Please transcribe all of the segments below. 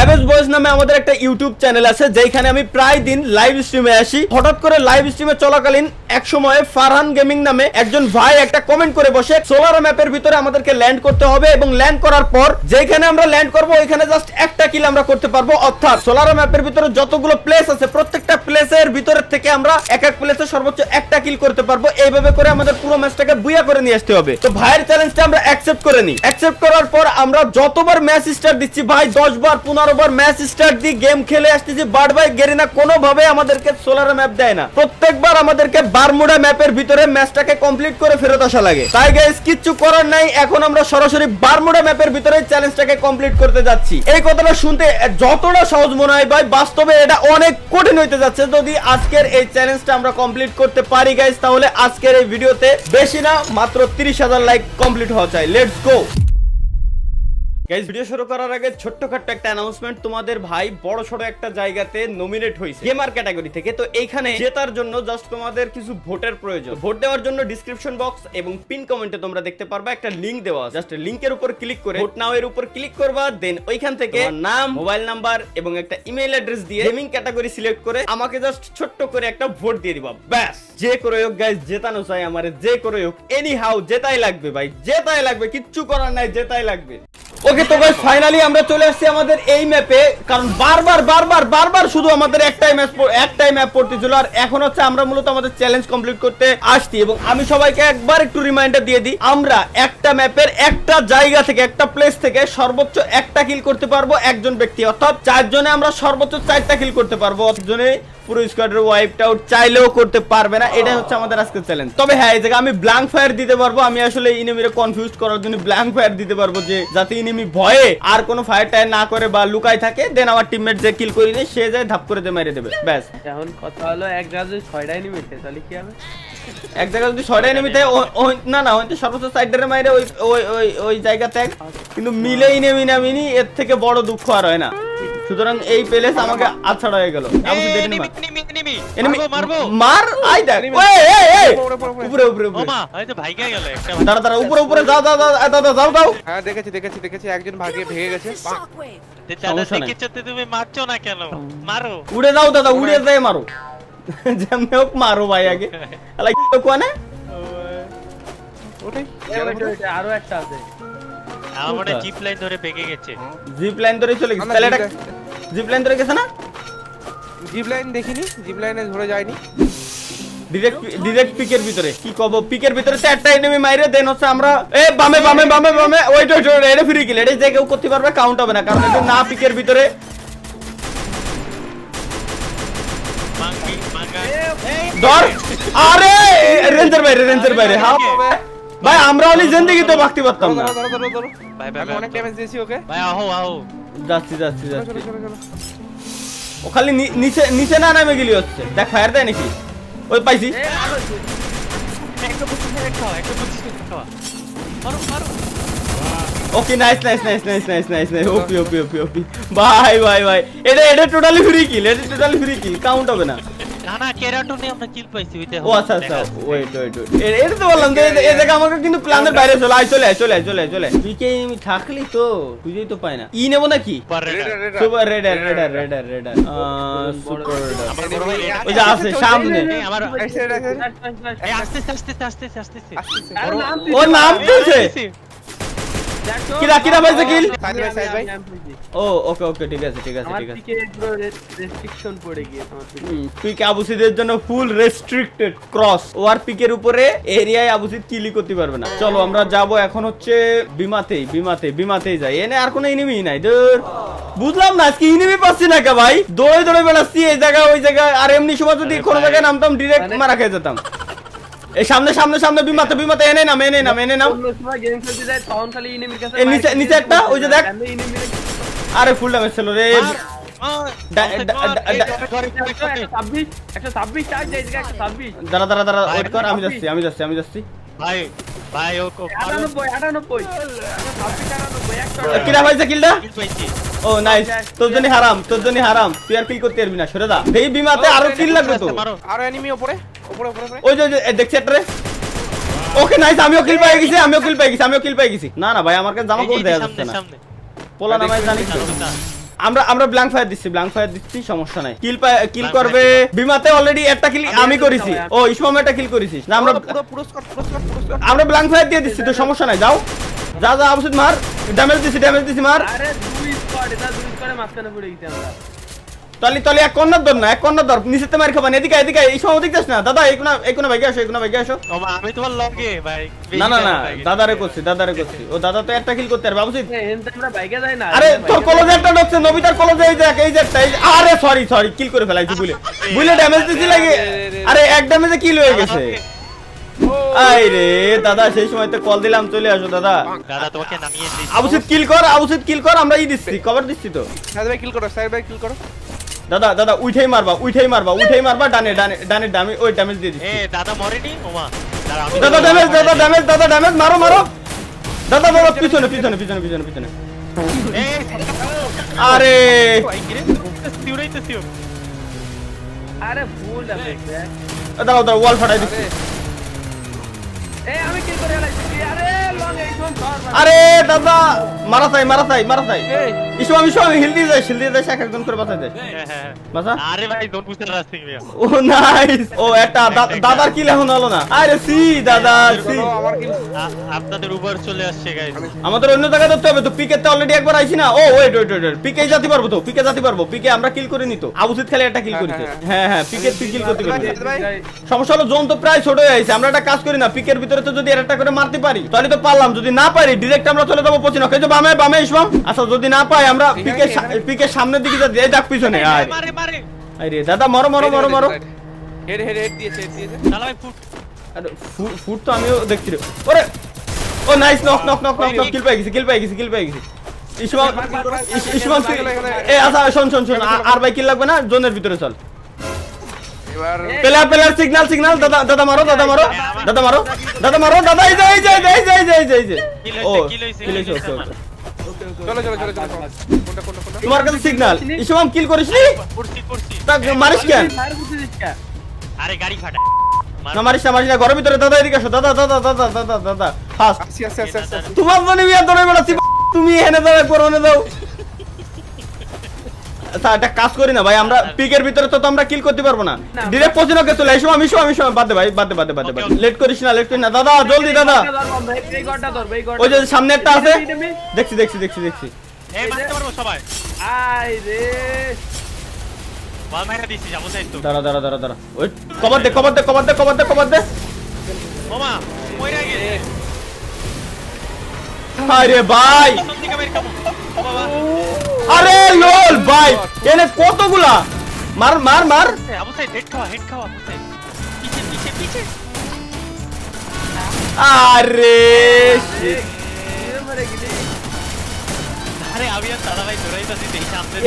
সাবেজ boys নামে আমাদের একটা ইউটিউব চ্যানেল আছে যেখানে আমি প্রায় দিন লাইভ স্ট্রিমে আসি। হঠাৎ করে লাইভ স্ট্রিমে চলাকালীন এক সময় ফারহান গেমিং নামে একজন ভাই একটা কমেন্ট করে বসে সোলার ম্যাপের ভিতরে আমাদেরকে ল্যান্ড করতে হবে এবং ল্যান্ড করার পর যেখানে আমরা ল্যান্ড করব ওইখানে জাস্ট একটা কিল আমরা করতে পারবো। অর্থাৎ সোলার ম্যাপের ভিতরে যতগুলো প্লেস আছে প্রত্যেকটা প্লেসের ভিতরে থেকে আমরা এক এক প্লেসে সর্বোচ্চ একটা কিল করতে পারবো। এইভাবে করে আমাদের পুরো ম্যাচটাকে বুইয়া করে নিয়ে আসতে হবে। তো ভাইয়ের চ্যালেঞ্জটা আমরা অ্যাকসেপ্ট করে নিই। অ্যাকসেপ্ট করার পর আমরা যতবার ম্যাচ স্টার্ট দিচ্ছি ভাই 10 বার 15 বার ম্যাচ স্টার্ট দি গেম খেলে আসতেছি, বাট ভাই গেরিনা কোনোভাবে আমাদেরকে সোলার ম্যাপ দেয় না। প্রত্যেকবার আমাদেরকে বারমুডা ম্যাপের ভিতরে ম্যাচটাকে কমপ্লিট করে ফেরত আসা লাগে। তাই গাইস কিচ্ছু করার নাই, এখন আমরা সরাসরি বারমুডা ম্যাপের ভিতরে চ্যালেঞ্জটাকে কমপ্লিট করতে যাচ্ছি। এই কথাটা শুনতে যতটা সহজ মনে হয় ভাই বাস্তবে এটা অনেক কঠিন হইতে যাচ্ছে। যদি আজকের এই চ্যালেঞ্জটা আমরা কমপ্লিট করতে পারি গাইস তাহলে আজকের এই ভিডিওতে বেশি না মাত্র 30,000 লাইক কমপ্লিট হওয়া চাই। Let's go guys. ভিডিও শুরু করার আগে ছোট্টখাট্ট একটা অ্যানাউন্সমেন্ট, তোমাদের ভাই বড় সড়ো একটা জায়গাতে নমিনেট হয়েছে গেমার ক্যাটাগরি থেকে। তো এইখানে জেতার জন্য জাস্ট তোমাদের কিছু ভোটের প্রয়োজন। ভোট দেওয়ার জন্য ডেসক্রিপশন বক্স এবং পিন কমেন্টে তোমরা দেখতে পারবা একটা লিংক দেওয়া আছে। জাস্ট লিংকের উপর ক্লিক করে ভোট নাও এর উপর ক্লিক করবা, দেন ওইখান থেকে নাম, মোবাইল নাম্বার এবং একটা ইমেল অ্যাড্রেস দিয়ে গেমিং ক্যাটাগরি সিলেক্ট করে আমাকে জাস্ট ছোট্ট করে একটা ভোট দিয়ে দিবা। ব্যাস, যে করে হোক গাইস জেতানো চাই আমারে, যে করে হোক এনি হাউ জেতাই লাগবে ভাই, জেতাই লাগবে, কিচ্ছু করার নাই, জেতাই লাগবে। ওকে তো গাইস ফাইনালি আমরা চলে আসছি আমাদের এই ম্যাপে, কারণ বারবার শুধু আমাদের একটাই ম্যাপ পড়তেছিল। আর এখন হচ্ছে আমরা মূলত আমাদের চ্যালেঞ্জ কমপ্লিট করতে আসছি। এবং আমি সবাইকে একবার একটু রিমাইন্ডার দিয়ে দিই, আমরা একটা ম্যাপের একটা জায়গা থেকে একটা প্লেস থেকে সর্বোচ্চ একটা কিল করতে পারবো একজন ব্যক্তি। অর্থাৎ 4 জনে আমরা সর্বোচ্চ 4টা কিল করতে পারবো। একজনে পুরো স্কোয়াডের ওয়াইপড আউট চাইলেও করতে পারবে না। এটাই হচ্ছে আমাদের আজকের চ্যালেঞ্জ। তবে হ্যাঁ, এই জায়গায় আমি ব্ল্যাঙ্ক ফায়ার দিতে পারবো। আমি আসলে এনিমিরে কনফিউজ করার জন্য ব্ল্যাঙ্ক ফায়ার দিতে পারবো, যে যাতে এনিমি ভয়ে আর কোনো ফায়ার টায়ার না করে বা লুকায় থাকে, দেন আমার টিমমেট যে কিল করে নেয় সে যায় ধাপ করে দিয়ে মেরে দেবে। ব্যাস, এখন কথা হলো এক জায়গায় যদি 6টা এনিমি থাকে তাহলে কি হবে? এক জায়গায় যদি 6টা এনিমি থাকে না হয়তো সর্বোচ্চ সাইডের মাইরে ওই জায়গাতে কিন্তু মিলে এনিমি নামিনি, এর থেকে বড় দুঃখ আর হয় না। সুতরাং এই প্লেস আমাকে আছাড় হয়ে গেল। মার আই দেখ উপরে দাঁড়া উপরে যাও। হ্যাঁ দেখেছি একজন ভেগে গেছে। তুমি মারছো না কেন? মারো, উড়ে যাও দাদা, উড়ে যায় মারো, যেমন হোক মারো ভাই আগে। কোনে ওটাই আরো একটা আছে, আমার জিপ লাইন ধরে বেঁকে গেছে। জিপ লাইন ধরে চলে গেছে। তাহলে এটা জিপ লাইন ধরে গেছে না? জিপ লাইন দেখিনি, জিপ লাইনে ধরে যায়নি। ডিরেক্ট পিকের ভিতরে কি কব, পিকের ভিতরে 4টা এনিমি মাইরে দেন হচ্ছে আমরা বামে ওয়েট এটা ফ্রি কিল। এটা যে কেউ করতে পারবে, কাউন্ট হবে না, কারণ এটা না পিকের ভিতরে। ধর, আরে রেঞ্জের বাইরে হ্যাঁ ভাই, আমরা অলি জিন্দেগি তো বাঁচতে পারতাম না। ভাই আমি অনেক ড্যামেজ দিয়েছি ওকে। ভাই আহো যাচ্ছি। ও খালি নিচে না নামে গেলি হচ্ছে। দেখ ফায়ার দেয় নাকি? ওই পাইছি। Okay nice. ওপি ভাই এটা টোটালি ফ্রি কিল, কাউন্ট হবে না। না কেরাটোনে আমরা কিল পাইছি ওইটা। ও আচ্ছা ওয়েট এটা তো বললাম যে এই জায়গা আমাকে কিন্তু প্ল্যানের বাইরে চলে পিকে আমি থাকলি তো বুঝেই তো পাই না। ই নেব নাকি? সুপার রেডার সুপার রেডার ওই যে আছে সামনে আমার আস্তে ও নাম দিয়েছে কিরা ভাই কিল। ও ওকে ঠিক আছে আমার পিকে পুরো রেস্ট্রিকশন পড়ে গিয়েছে আমার পিকে। পিক আবুসিদের জন্য ফুল রেস্ট্রিক্টেড ক্রস। ও আর পিকের উপরে এরিয়ায় আবুসিদ কিলি করতে পারবে না। চলো আমরা যাব এখন হচ্ছে বিমাতেই যাই। এনে আর কোনো এনিমি নাই। দূর বুঝলাম না আজকে এনিমি পাচ্ছি না কে ভাই, দৌড়ে বেড়াচ্ছি এই জায়গা ওই জায়গা। আর এমনি সময় যদি কোনো জায়গায় নামতাম ডিরেক্ট মারা খেয়ে যেতাম। এই সামনে বিমাতে এনে নাম অন্য সময় গেম খেলতে যায় তখন খালি এনিমির কাছে নিচে একটা ওই যে দেখ। আরে ফুল ড্যামেজ ছিল রে। 126 চার্জ দেয় জায়গা 126। দাঁড়া ওয়েট কর, আমি যাচ্ছি। ভাই ও 98 কিরা ভাইছে কিলটা? কিল পাইছি। ও নাইস, তোর জন্য হারাম তুই আর কিল করতে পারবি না, সরে যা। এই বিমাতে আরো কিল লাগবে তো। আরো এনিমি উপরে ওই যে দেখছি একটা রে। ওকে নাইস, আমিও কিল পেয়ে গেছি। না ভাই আমার কাছে জামা পরে দেয়া যাচ্ছে না। পোলা নামায় জানিস তো আমরা ব্ল্যাঙ্ক ফায়ার দিচ্ছি সমস্যা নাই কিল করবে বিমাতে অলরেডি একটা কিল আমি করেছি ও ইসমাম একটা কিল করেছিস না আমরা পুরো স্কট আমরা ব্ল্যাঙ্ক ফায়ার দিয়ে দিচ্ছি তো সমস্যা নাই যাও যা আবুসিদ মার ড্যামেজ দিছি মার আরে দুই স্কোয়াডে মাঝখানে পড়ে গেছি আমরা তলি এক কর্নার ধর না এক কর্নার ধর নিচেতে মার খাবেন এদিকে এই সময় ওদিক যাস না দাদা এই কোনা ভাই আসো ওমা আমি তোমার লগে ভাই না দাদারে করছি ও দাদা তো একটা কিল করতে পারবে আবুসিদ এনতে আমরা বাইকে যাই না আরে তোর কলেজে একটা ঢুকছে নবিতার কলেজে এই যে একটা আরে সরি কিল করে ফেলাইছি বুলে ড্যামেজ দিছি লাগে আরে এক ড্যামেজে কিল হয়ে গেছে আই রে দাদা সেই সময় তো কল দিলাম চলে আসো দাদা তোমাকে নামিয়ে দিই আবুসিদ কিল কর আমরা দিচ্ছি কভার দিচ্ছি তো সাইড বাই কিল করো দাদা উঠেই মারবা ডানে ডামি ওই ড্যামেজ দিয়ে দিচ্ছি দাদা মরেনি ওমা দাদা ড্যামেজ মারো দাদা পিছনে আরে আরে ভুল আছে দাদা ওয়াল ফাটাই দিচ্ছি আমি কি করে লাইছি আরে লং একদম ধর আরে দাদা মারা চাই ইসমাম হিল দিয়ে যায় একজন করে বাঁচাই দেয় বাঁচা আরে ভাই ডোন্ট পুশ দ্য রাস্টিং ভাই ও নাইস ও একটা দাদার কিল এখন হলো না আরে দাদা আমার কিল আপনাদের উপর চলে আসছে গাইস আমাদের অন্য জায়গায় ধরতে হবে তো পিকেতে অলরেডি একবার আইছি না ও ওয়েট পিকে যেতে পারবো পিকে আমরা কিল করে নিত আবুসিদ খালি একটা কিল করেছে হ্যাঁ পিকে কিল করতে সমস্যা হলো জোন তো প্রায় ছোট হয়ে আইছে আমরা একটা কাজ করি না পিকের ভিতরে তো যদি একটা করে মারতে পারি তাহলে তো পারলাম যদি না পারি ডাইরেক্ট আমরা চলে যাবো পচিন ওকে যে বামে ইসমাম আচ্ছা যদি না পাই আমরা পিকের সামনের দিকে যাই এই ডাক পিছনে মারে আরে দাদা মরো হেড দিয়েছে শালা ভাই ফুট আরে ফুট তো আমিও দেখছি রে ওরে ও নাইস নক কিল পাই গেছি ইসমাম এ আচ্ছা শোন আর ভাই কিল লাগবে না জোনের ভিতরে চল এবার প্লেয়ার সিগন্যাল দাদা মারো দাদা এই যে ও কিল হইছে চলো কোনটা তোমার কাছে সিগন্যাল ইসমাম কিল করিস নি করছি তা মারিস কেন ফায়ার করছিস কা আরে গাড়ি ফাটা না মারিস না ঘরের ভিতরে দাদা এদিকে আসো দাদা ফাস্ট আসি তোমার মনে বিয়া ধরে বেড়াচ্ছি তুমি এনে দাও করোনে দাও আচ্ছা একটা কাজ করি না ভাই আমরা পিকের ভিতরে তো আমরা কিল করতে পারবো না ডাইরেক্ট পজিশনে চলে এসো আমি বাদ দে ভাই বাদ দে লেট করিস না দাদা জলদি দাদা এই গড়টা ধর এই গড়টা ওই যে সামনে একটা আছে দেখছি এই মারতে পারবো সবাই আই রে বল মাইরা দিছি যাবো তাই তো দাঁড়া ওই কভার দে ওমা কইরা গেছে আরে ভাই কোন দিকে বের খাবো বাবা আরে লোল ভাই এনে কতগুলা মার আবু সাইদ হেড খাওয়া আবু সাইদ পিছে আরে মরে গেলি আরে আমি আর দাদা ভাই দৌড়াইতাছি দেখি সামনে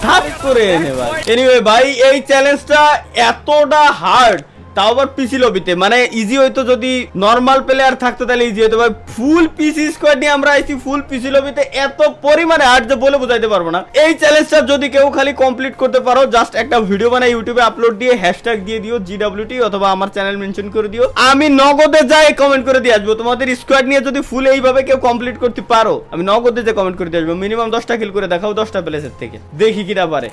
ধাপ করে এনে ভাই এনিওয়ে ভাই এই চ্যালেঞ্জটা এতটা হার্ড তাও আবার পিসি লবিতে মানে ইজি হইতো যদি নরমাল প্লেয়ার থাকতো তাহলে ইজি হতো ভাই ফুল পিসি স্কোয়াড নিয়ে আমরা আইছি ফুল পিসি লবিতে এত পরিমাণে হার্ড যে বলে বোঝাইতে পারবো না এই চ্যালেঞ্জটা যদি কেউ খালি কমপ্লিট করতে পারো জাস্ট একটা ভিডিও বানাই ইউটিউবে আপলোড দিয়ে হ্যাশট্যাগ দিয়ে দিও GWT অথবা আমার চ্যানেল মেনশন করে দিও আমি নগদে যাই কমেন্ট করে দিয়ে আসবো তোমাদের স্কোয়াড নিয়ে যদি ফুল এইভাবে কেউ কমপ্লিট করতে পারো আমি নগদে যে কমেন্ট করে দিয়ে আসবো মিনিমাম 10টা কিল করে দেখাও 10টা প্লেসের থেকে দেখি কিনা পারে